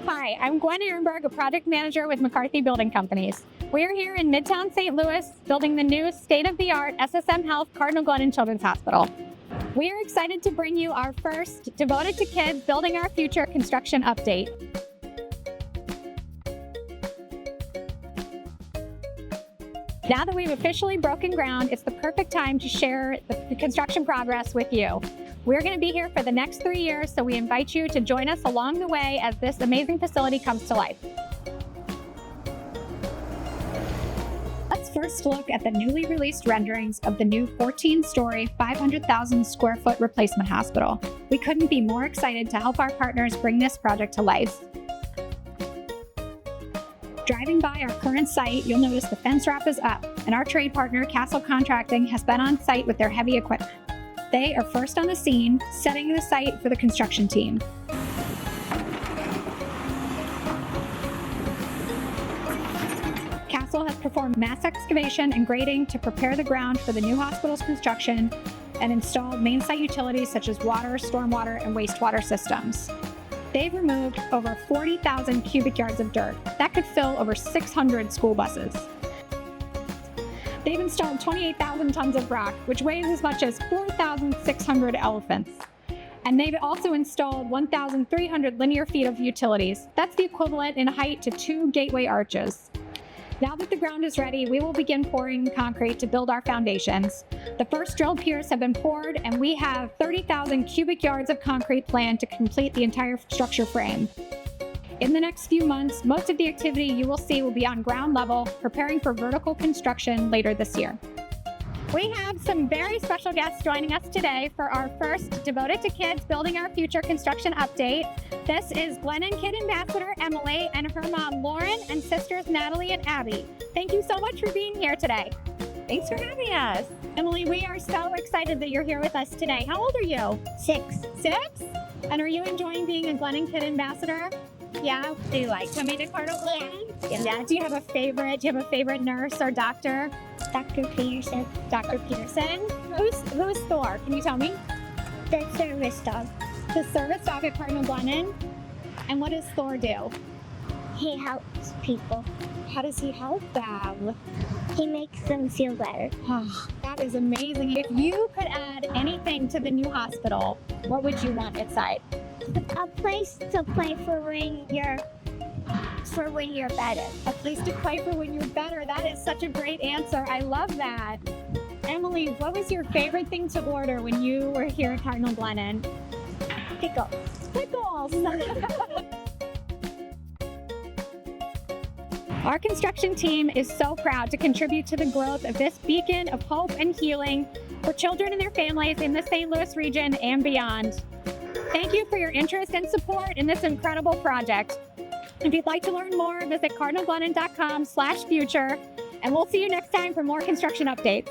Hi, I'm Gwen Arenberg, a project manager with McCarthy Building Companies. We're here in Midtown St. Louis building the new state-of-the-art SSM Health Cardinal Glennon Children's Hospital. We are excited to bring you our first Devoted to Kids Building Our Future construction update. Now that we've officially broken ground, it's the perfect time to share the construction progress with you. We're going to be here for the next 3 years, so we invite you to join us along the way as this amazing facility comes to life. Let's first look at the newly released renderings of the new 14-story, 500,000 square foot replacement hospital. We couldn't be more excited to help our partners bring this project to life. Driving by our current site, you'll notice the fence wrap is up, and our trade partner, Castle Contracting, has been on site with their heavy equipment. They are first on the scene, setting the site for the construction team. Castle has performed mass excavation and grading to prepare the ground for the new hospital's construction and installed main site utilities such as water, stormwater, and wastewater systems. They've removed over 40,000 cubic yards of dirt. That could fill over 600 school buses. They've installed 28,000 tons of rock, which weighs as much as 4,600 elephants. And they've also installed 1,300 linear feet of utilities. That's the equivalent in height to 2 gateway arches. Now that the ground is ready, we will begin pouring concrete to build our foundations. The first drilled piers have been poured, and we have 30,000 cubic yards of concrete planned to complete the entire structure frame. In the next few months, most of the activity you will see will be on ground level, preparing for vertical construction later this year. We have some very special guests joining us today for our first Devoted to Kids Building Our Future construction update. This is Glennon Kid Ambassador Emily and her mom Lauren and sisters Natalie and Abby. Thank you so much for being here today. Thanks for having us. Emily, we are so excited that you're here with us today. How old are you? 6. 6? And are you enjoying being a Glennon Kid Ambassador? Yeah? Do you like coming to Cardinal Glennon? Yeah. Do you have a favorite nurse or doctor? Dr. Peterson. Dr. Peterson? Who's Thor? Can you tell me? The service dog. The service dog at Cardinal Glennon? And what does Thor do? He helps people. How does he help them? He makes them feel better. Oh, that is amazing. If you could add anything to the new hospital, what would you want inside? A place to play for when you're better. A place to play for when you're better. That is such a great answer. I love that. Emily, what was your favorite thing to order when you were here at Cardinal Glennon? Pickles. Pickles! Our construction team is so proud to contribute to the growth of this beacon of hope and healing for children and their families in the St. Louis region and beyond. Thank you for your interest and support in this incredible project. If you'd like to learn more, visit cardinalglennon.com/future, and we'll see you next time for more construction updates.